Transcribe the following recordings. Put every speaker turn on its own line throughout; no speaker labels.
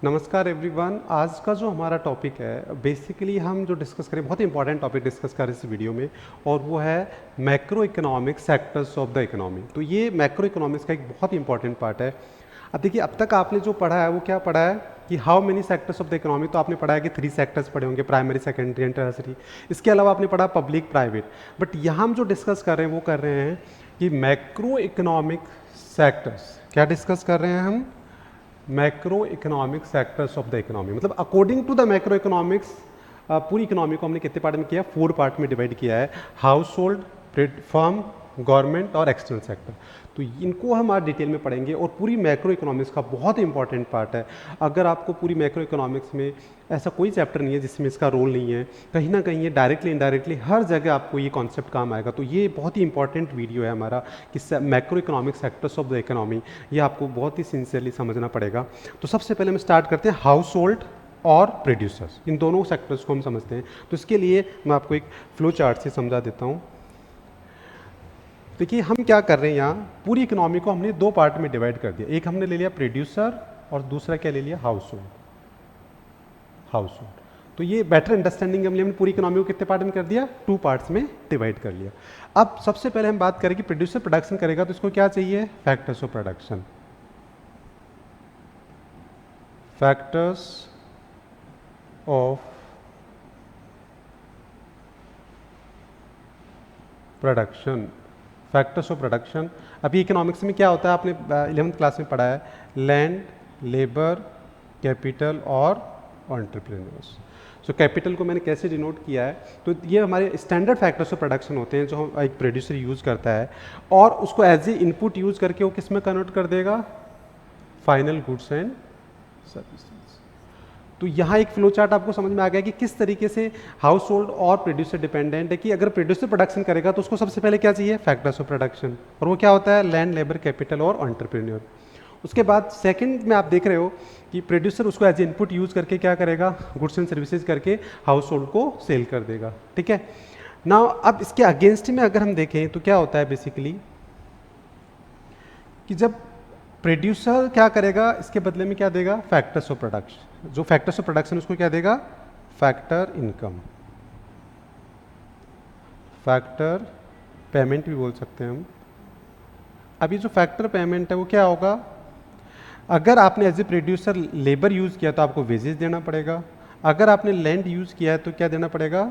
नमस्कार एवरीवन। आज का जो हमारा टॉपिक है बेसिकली हम जो डिस्कस करें बहुत इंपॉर्टेंट टॉपिक डिस्कस कर रहे हैं इस वीडियो में, और वो है macro economic sectors of the economy. तो ये मैक्रो इकोनॉमिक्स का एक बहुत इंपॉर्टेंट पार्ट है। अब देखिए, अब तक आपने जो पढ़ा है वो क्या पढ़ा है कि how many sectors of the economy. तो आपने पढ़ा है कि 3 सेक्टर्स पढ़े होंगे, प्राइमरी, सेकेंडरी एंड टर्सरी। इसके अलावा आपने पढ़ा पब्लिक, प्राइवेट। बट यहाँ हम जो डिस्कस कर रहे हैं वो कर रहे हैं कि मैक्रो इकोनॉमिक सेक्टर्स। क्या डिस्कस कर रहे हैं हम? Macro economic sectors of the economy. मतलब according to the macro economics पूरी इकोनॉमी को हमने कितने पार्ट में किया? 4 पार्ट में डिवाइड किया है। हाउस होल्ड, फर्म, गवर्नमेंट और एक्सटर्नल सेक्टर। तो इनको हम आज डिटेल में पढ़ेंगे और पूरी मैक्रो इकोनॉमिक्स का बहुत इंपॉर्टेंट पार्ट है। अगर आपको पूरी मैक्रो इकोनॉमिक्स में ऐसा कोई चैप्टर नहीं है जिसमें इसका रोल नहीं है, कहीं ना कहीं ये डायरेक्टली इनडायरेक्टली हर जगह आपको ये कॉन्सेप्ट काम आएगा। तो ये बहुत ही इंपॉर्टेंट वीडियो है हमारा कि macro economic sectors of the economy. ये आपको बहुत ही सिंसियरली समझना पड़ेगा। तो सबसे पहले हम स्टार्ट करते हैं हाउस होल्ड और प्रोड्यूसर्स, इन दोनों सेक्टर्स को हम समझते हैं। तो इसके लिए मैं आपको एक फ्लो चार्ट से समझा देता हूँ। देखिए, हम क्या कर रहे हैं, यहाँ पूरी इकोनॉमी को हमने 2 पार्ट में डिवाइड कर दिया। एक हमने ले लिया प्रोड्यूसर और दूसरा क्या ले लिया? House hold. तो ये बेटर अंडरस्टैंडिंग हमने पूरी इकोनॉमी को कितने पार्ट में कर दिया? 2 पार्ट्स में डिवाइड कर लिया। अब सबसे पहले हम बात करें कि प्रोड्यूसर प्रोडक्शन करेगा तो इसको क्या चाहिए? Factors of production. Factors of production. Factors of production. अभी इकोनॉमिक्स में क्या होता है, आपने 11th क्लास में पढ़ा है, लैंड, लेबर, कैपिटल और एंटरप्रेन्योर्स। सो कैपिटल को मैंने कैसे डिनोट किया है, तो ये हमारे स्टैंडर्ड फैक्टर्स ऑफ प्रोडक्शन होते हैं जो हम एक प्रोड्यूसर यूज़ करता है, और उसको एज ए इनपुट यूज़ करके वो किस में कन्वर्ट कर देगा? Final goods and services. तो यहाँ एक फ्लो चार्ट आपको समझ में आ गया कि किस तरीके से हाउस होल्ड और प्रोड्यूसर डिपेंडेंट है। कि अगर प्रोड्यूसर प्रोडक्शन करेगा तो उसको सबसे पहले क्या चाहिए? Factors of production. और वो क्या होता है? लैंड, लेबर, कैपिटल और एंटरप्रेन्योर। उसके बाद सेकंड में आप देख रहे हो कि प्रोड्यूसर उसको एज इनपुट यूज़ करके क्या करेगा? गुड्स एंड सर्विसेज करके हाउस होल्ड को सेल कर देगा। ठीक है ना। अब इसके अगेंस्ट में अगर हम देखें तो क्या होता है बेसिकली कि जब प्रोड्यूसर क्या करेगा, इसके बदले में क्या देगा? Factors of production. जो फैक्टर्स ऑफ प्रोडक्शन उसको क्या देगा? फैक्टर इनकम, फैक्टर पेमेंट भी बोल सकते हैं हम। अभी जो फैक्टर पेमेंट है वो क्या होगा? अगर आपने as a producer labour use किया तो आपको वेजेस देना पड़ेगा। अगर आपने लैंड यूज़ किया है तो क्या देना पड़ेगा?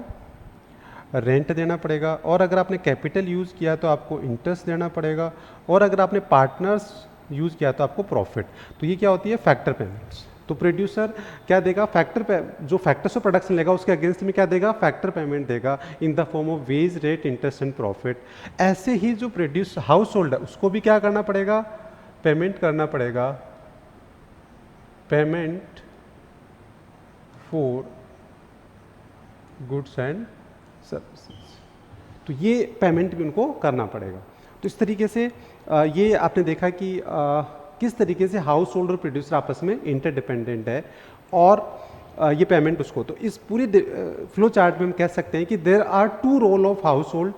रेंट देना पड़ेगा। और अगर आपने कैपिटल यूज़ किया तो आपको इंटरेस्ट देना पड़ेगा। और अगर आपने पार्टनर्स यूज़ किया तो आपको प्रॉफिट। तो ये क्या होती है? Factor payments. तो प्रोड्यूसर क्या देगा? जो फैक्टर्स ऑफ प्रोडक्शन लेगा उसके अगेंस्ट में क्या देगा? फैक्टर पेमेंट देगा इन the form of veg, rate, interest and profit. ऐसे ही जो प्रोड्यूस हाउस होल्ड है उसको भी क्या करना पड़ेगा? पेमेंट करना पड़ेगा, payment for goods and services. तो ये पेमेंट भी उनको करना पड़ेगा। तो इस तरीके से ये आपने देखा कि किस तरीके से हाउस होल्ड और प्रोड्यूसर आपस में इंटरडिपेंडेंट है, और ये पेमेंट उसको। तो इस पूरी फ्लो चार्ट में हम कह सकते हैं कि there are 2 role of household.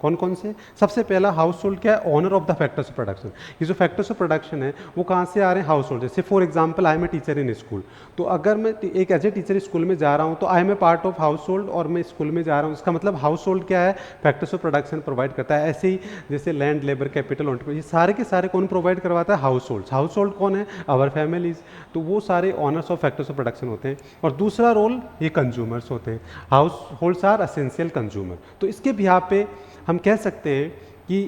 कौन कौन से? सबसे पहला हाउस होल्ड क्या है? Owner of the factors of production. ये जो फैक्टर्स ऑफ प्रोडक्शन है वो कहाँ से आ रहे हैं? Household. जैसे for example I am a teacher in school, तो अगर मैं एक एज ए टीचर स्कूल में जा रहा हूँ तो I am a part of household, और मैं स्कूल में जा रहा हूँ, इसका मतलब हाउस होल्ड क्या है? फैक्टर्स ऑफ प्रोडक्शन प्रोवाइड करता है। ऐसे ही जैसे लैंड, लेबर, कैपिटल, एंटरप्राइज, ये सारे के सारे कौन प्रोवाइड करवाता है? House hold. हाउस होल्ड कौन है? Our families. तो वो सारे owners of factors of production होते हैं। और दूसरा रोल ये कंज्यूमर्स होते हैं। Households are essential consumer. तो इसके बिहार पे हम कह सकते हैं कि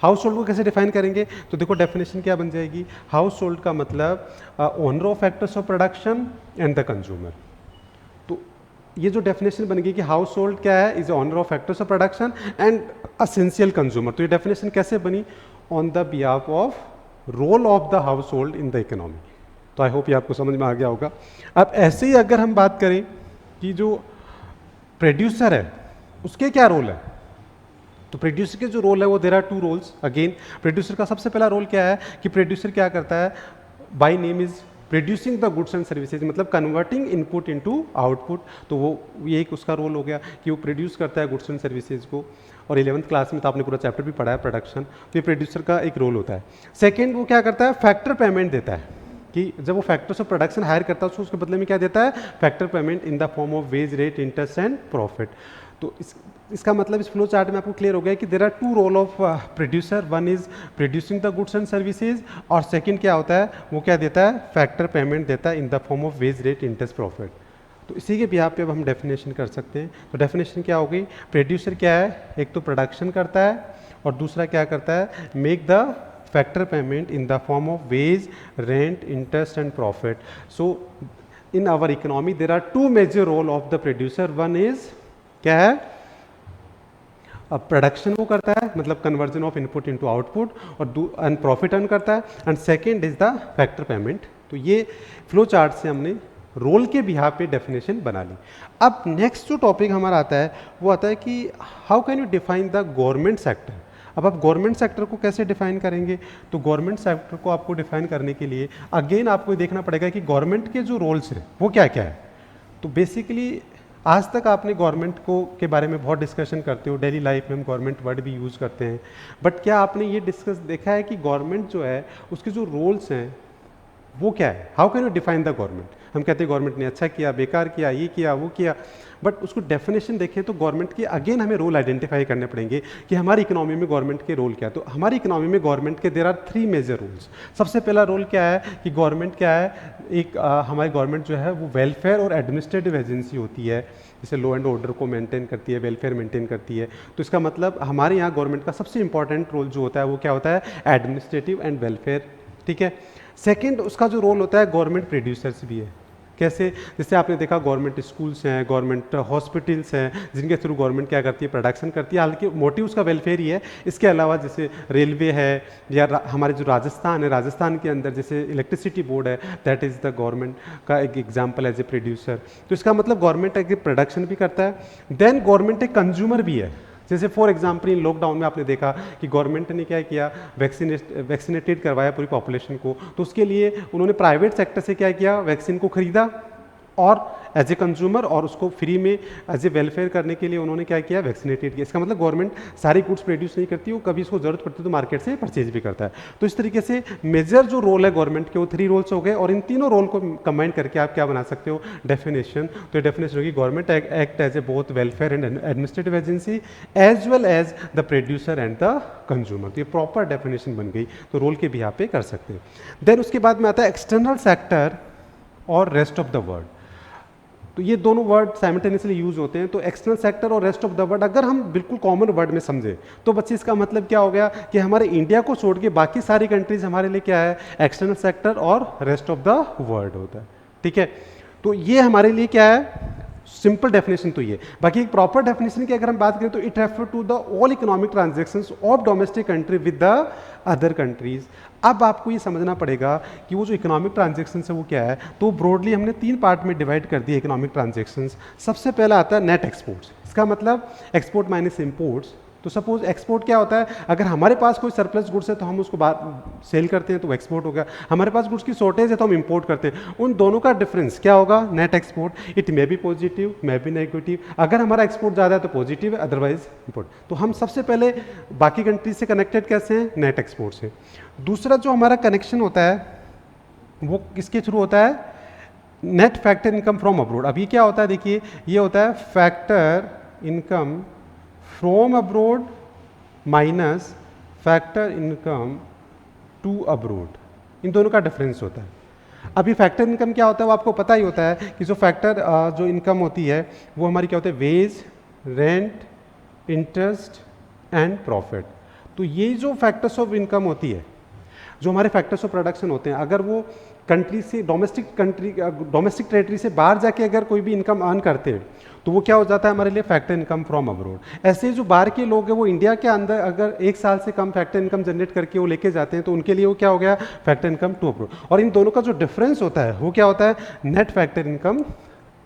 हाउस होल्ड को कैसे डिफाइन करेंगे, तो देखो डेफिनेशन क्या बन जाएगी? हाउस होल्ड का मतलब owner of factors of production and the consumer. तो ये जो डेफिनेशन बन गई कि हाउस होल्ड क्या है? Is owner of factors of production and essential consumer. तो ये डेफिनेशन कैसे बनी? On the behalf of role of the household in the economy. तो आई होप ये आपको समझ में आ गया होगा। अब ऐसे ही अगर हम बात करें कि जो प्रोड्यूसर है उसके क्या रोल है, तो प्रोड्यूसर के जो रोल है वो there are 2 roles. Again producer का सबसे पहला रोल क्या है कि प्रोड्यूसर क्या करता है? By name is producing the goods and services, मतलब कन्वर्टिंग इनपुट इनटू आउटपुट। तो वो ये एक उसका रोल हो गया कि वो प्रोड्यूस करता है गुड्स एंड सर्विसेज को। और 11th क्लास में तो आपने पूरा चैप्टर भी पढ़ा है प्रोडक्शन। तो ये प्रोड्यूसर का एक रोल होता है। सेकेंड, वो क्या करता है? फैक्टर पेमेंट देता है। कि जब वो फैक्टर्स ऑफ प्रोडक्शन हायर करता है उसके बदले में क्या देता है, factor payment in the form of veg, rate, interest and profit. तो इसका मतलब इस फ्लो चार्ट में आपको क्लियर हो गया कि there are two role of producer, one is producing the goods and services, और सेकंड क्या होता है, वो क्या देता है, फैक्टर पेमेंट देता है इन the form of veg, rate, interest, profit. तो इसी के बिहाफ पे अब हम डेफिनेशन कर सकते हैं। तो डेफिनेशन क्या हो गई, प्रोड्यूसर क्या है, एक तो प्रोडक्शन करता है और दूसरा क्या करता है, make the factor payment in the form of wage, rent, interest and profit. So in our economy there are two major role of the producer, one is क्या है, अब प्रोडक्शन वो करता है, मतलब conversion of input into output, और profit earn करता है, and second is the factor payment. तो ये फ्लो चार्ट से हमने रोल के बिहाफ पे डेफिनेशन बना ली। अब नेक्स्ट जो टॉपिक हमारा आता है वो आता है कि how can you define the government sector. अब आप गवर्नमेंट सेक्टर को कैसे डिफाइन करेंगे, तो गवर्नमेंट सेक्टर को आपको डिफाइन करने के लिए अगेन आपको देखना पड़ेगा कि गवर्नमेंट के जो रोल्स हैं वो क्या क्या है। तो बेसिकली आज तक आपने गवर्नमेंट को के बारे में बहुत डिस्कशन करते हो, डेली लाइफ में हम गवर्नमेंट वर्ड भी यूज़ करते हैं, बट क्या आपने ये डिस्कस देखा है कि गवर्नमेंट जो है उसके जो रोल्स हैं वो क्या है, how can you define the government. हम कहते हैं गवर्नमेंट ने अच्छा किया, बेकार किया, ये किया, वो किया, बट उसको डेफिनेशन देखें तो गवर्नमेंट के अगेन हमें रोल आइडेंटिफाई करने पड़ेंगे कि हमारी इकोनॉमी में गवर्नमेंट के रोल क्या है। तो हमारी इकोनॉमी में गवर्नमेंट के there are three major roles. सबसे पहला रोल क्या है कि गवर्नमेंट क्या है, एक हमारी गवर्नमेंट जो है वो वेलफेयर और एडमिनिस्ट्रेटिव एजेंसी होती है, जैसे लॉ एंड ऑर्डर को मेंटेन करती है, वेलफेयर मेंटेन करती है। तो इसका मतलब हमारे यहाँ गवर्नमेंट का सबसे इंपॉर्टेंट रोल जो होता है वो क्या होता है, एडमिनिस्ट्रेटिव एंड वेलफेयर, ठीक है। सेकंड उसका जो रोल होता है गवर्नमेंट प्रोड्यूसर्स भी है। कैसे, जैसे आपने देखा गवर्नमेंट स्कूल्स हैं, गवर्नमेंट हॉस्पिटल्स हैं, जिनके थ्रू गवर्नमेंट क्या करती है, प्रोडक्शन करती है, हालांकि मोटिव उसका वेलफेयर ही है। इसके अलावा जैसे रेलवे है, या हमारे जो राजस्थान है, राजस्थान के अंदर जैसे इलेक्ट्रिसिटी बोर्ड है, दैट इज़ द गवर्नमेंट का एक एग्जाम्पल एज ए प्रोड्यूसर। तो इसका मतलब गवर्नमेंट एक प्रोडक्शन भी करता है, देन गवर्नमेंट एक कंज्यूमर भी है। जैसे फॉर एग्जाम्पल इन लॉकडाउन में आपने देखा कि गवर्नमेंट ने क्या किया, वैक्सीनेटेड करवाया पूरी पॉपुलेशन को, तो उसके लिए उन्होंने प्राइवेट सेक्टर से क्या किया, वैक्सीन को खरीदा और एज ए कंज्यूमर, और उसको फ्री में एज ए वेलफेयर करने के लिए उन्होंने क्या किया, वैक्सीनेटेड किया। इसका मतलब गवर्नमेंट सारी गुड्स प्रोड्यूस नहीं करती, वो कभी इसको जरूरत पड़ती है तो मार्केट से परचेज भी करता है। तो इस तरीके से मेजर जो रोल है गवर्नमेंट के वो थ्री रोल्स हो गए, और इन तीनों रोल को कंबाइन करके आप क्या बना सकते हो, डेफिनेशन। तो डेफिनेशन होगी government act as a both welfare and administrative agency as well as the producer and the consumer. तो ये प्रॉपर डेफिनेशन बन गई, तो रोल के भी यहाँ पे कर सकते हैं। देन उसके बाद में आता है एक्सटर्नल सेक्टर और रेस्ट ऑफ द वर्ल्ड। तो ये दोनों वर्ड साइमल्टेनियसली यूज होते हैं। तो एक्सटर्नल सेक्टर और रेस्ट ऑफ द वर्ल्ड अगर हम बिल्कुल कॉमन वर्ड में समझे तो बच्चे इसका मतलब क्या हो गया कि हमारे इंडिया को छोड़ के बाकी सारी कंट्रीज हमारे लिए क्या है, एक्सटर्नल सेक्टर और रेस्ट ऑफ द वर्ल्ड होता है, ठीक है। तो ये हमारे लिए क्या है, सिंपल डेफिनेशन तो ये। बाकी एक प्रॉपर डेफिनेशन की अगर हम बात करें तो it refer to the all economic transactions of domestic country with the other countries. अब आपको ये समझना पड़ेगा कि वो जो इकोनॉमिक ट्रांजैक्शन है वो क्या है। तो ब्रॉडली हमने तीन पार्ट में डिवाइड कर दिए इकोनॉमिक ट्रांजैक्शंस। सबसे पहला आता है नेट एक्सपोर्ट्स। इसका मतलब एक्सपोर्ट माइनस इम्पोर्ट्स। तो सपोज एक्सपोर्ट क्या होता है, अगर हमारे पास कोई सरप्लस गुड्स है तो हम उसको सेल करते हैं तो एक्सपोर्ट हो गया, हमारे पास गुड्स की शॉर्टेज है तो हम इंपोर्ट करते हैं। उन दोनों का डिफरेंस क्या होगा, net export. It may be positive, may be negative. अगर हमारा एक्सपोर्ट ज़्यादा है तो पॉजिटिव है, अदरवाइज इंपोर्ट। तो हम सबसे पहले बाकी कंट्रीज से कनेक्टेड कैसे हैं, नेट एक्सपोर्ट से। दूसरा जो हमारा कनेक्शन होता है वो किसके थ्रू होता है, net factor income from abroad. अब ये क्या होता है, देखिए ये होता है factor income from abroad minus factor income to abroad. इन दोनों का डिफरेंस होता है। अभी फैक्टर इनकम क्या होता है वो आपको पता ही होता है कि जो फैक्टर जो इनकम होती है वो हमारी क्या होती है, wage, rent, interest and profit. तो ये जो फैक्टर्स ऑफ इनकम होती है, जो हमारे फैक्टर्स ऑफ प्रोडक्शन होते हैं, अगर वो कंट्री से डोमेस्टिक टेरिटरी से बाहर जाके अगर कोई भी इनकम अर्न करते हैं तो वो क्या हो जाता है हमारे लिए, फैक्टर इनकम फ्रॉम अब्रोड। ऐसे जो बाहर के लोग हैं वो इंडिया के अंदर अगर एक साल से कम फैक्टर इनकम जनरेट करके वो लेके जाते हैं तो उनके लिए वो क्या हो गया, फैक्टर इनकम टू अब्रोड। और इन दोनों का जो डिफरेंस होता है वो क्या होता है, net factor income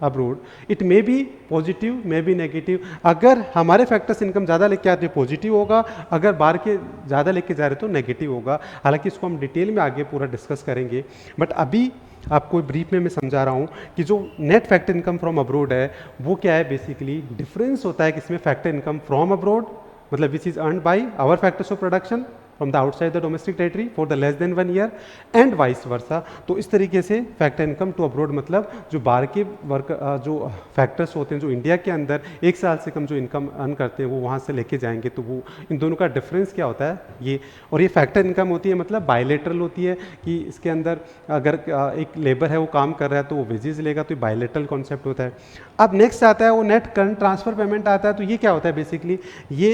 abroad. It may be positive, may be negative. अगर हमारे फैक्टर्स इनकम ज़्यादा लेके आते हैं पॉजिटिव होगा, अगर बाहर के ज़्यादा लेके जा रहे तो नेगेटिव होगा। हालांकि इसको हम डिटेल में आगे पूरा डिस्कस करेंगे, बट अभी आपको ब्रीफ में मैं समझा रहा हूँ कि जो net factor income from abroad है वो क्या है, बेसिकली डिफरेंस होता है कि इसमें फैक्टर इनकम फ्रॉम अब्रोड मतलब which is earned by our factors of production, from the outside the domestic territory for the less than 1 year and vice versa. तो इस तरीके से फैक्टर इनकम टू अब्रोड मतलब जो बाहर के वर्क जो फैक्टर्स होते हैं जो इंडिया के अंदर 1 साल से कम जो इनकम अर्न करते हैं वो वहाँ से लेके जाएंगे, तो वो इन दोनों का डिफरेंस क्या होता है ये। और ये फैक्टर इनकम होती है मतलब बायलेटरल होती है कि इसके अंदर अगर एक लेबर है वो काम कर रहा है तो वो वेजेस लेगा, तो ये बायलेटरल कॉन्सेप्ट होता है। अब नेक्स्ट आता है वो नेट करंट ट्रांसफर पेमेंट आता है। तो ये क्या होता है बेसिकली, ये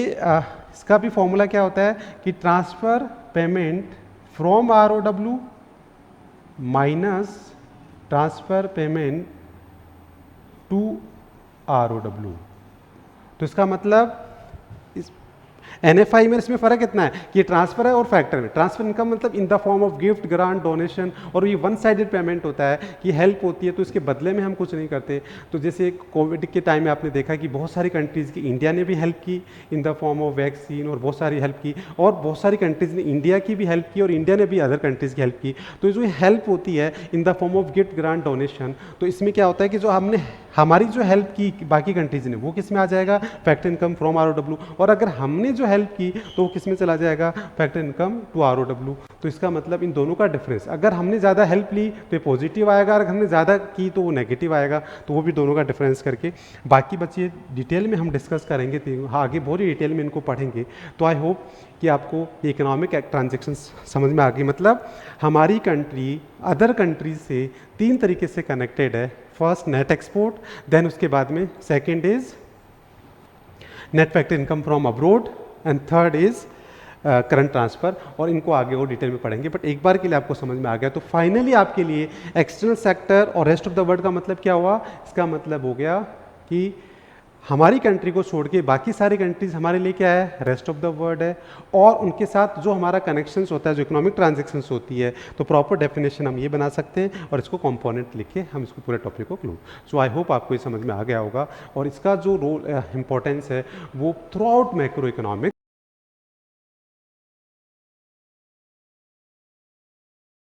इसका भी फॉर्मूला क्या होता है कि transfer payment from ROW minus transfer payment to ROW। तो इसका मतलब इस NFI में इसमें फ़र्क इतना है कि ये ट्रांसफ़र है और फैक्टर में। ट्रांसफ़र इनकम मतलब इन the form of gift, grant, donation, और ये वन साइडेड पेमेंट होता है कि हेल्प होती है तो इसके बदले में हम कुछ नहीं करते। तो जैसे कोविड के टाइम में आपने देखा कि बहुत सारी कंट्रीज़ की इंडिया ने भी हेल्प की इन द फॉर्म ऑफ वैक्सीन और बहुत सारी हेल्प की, और बहुत सारी कंट्रीज़ ने इंडिया की भी हेल्प की और इंडिया ने भी अदर कंट्रीज़ की हेल्प की। तो जो हेल्प होती है इन the form of gift, grant, donation, तो इसमें क्या होता है कि जो हमने हमारी जो हेल्प की बाकी कंट्रीज़ ने वो किस में आ जाएगा, फैक्टर इनकम फ्रॉम ROW। और अगर हमने जो हेल्प की तो वो किस में चला जाएगा, फैक्टर इनकम टू ROW। तो इसका मतलब इन दोनों का डिफरेंस, अगर हमने ज़्यादा हेल्प ली तो ये पॉजिटिव आएगा, अगर हमने ज़्यादा की तो वो नेगेटिव आएगा। तो वो भी दोनों का डिफरेंस करके बाकी बच्चे डिटेल में हम डिस्कस करेंगे, तो हाँ आगे बहुत ही डिटेल में इनको पढ़ेंगे। तो आई होप कि आपको इकोनॉमिक ट्रांजेक्शन्स समझ में आ गई। मतलब हमारी कंट्री अदर कंट्रीज से 3 तरीके से कनेक्टेड है। फर्स्ट नेट एक्सपोर्ट, देन उसके बाद में second is net factor income from abroad, and third is current transfer. और इनको आगे और डिटेल में पढ़ेंगे, बट एक बार के लिए आपको समझ में आ गया। तो फाइनली आपके लिए एक्सटर्नल सेक्टर और रेस्ट ऑफ द वर्ल्ड का मतलब क्या हुआ, इसका मतलब हो गया कि हमारी कंट्री को छोड़ के बाकी सारी कंट्रीज हमारे लिए क्या है, रेस्ट ऑफ द वर्ल्ड है। और उनके साथ जो हमारा कनेक्शंस होता है, जो इकोनॉमिक ट्रांजेक्शन्स होती है, तो प्रॉपर डेफिनेशन हम ये बना सकते हैं और इसको कंपोनेंट लिख के हम इसको पूरे टॉपिक को क्लोज। सो आई होप आपको ये समझ में आ गया होगा। और इसका जो रोल इंपॉर्टेंस है वो थ्रू आउट मैक्रो इकोनॉमिक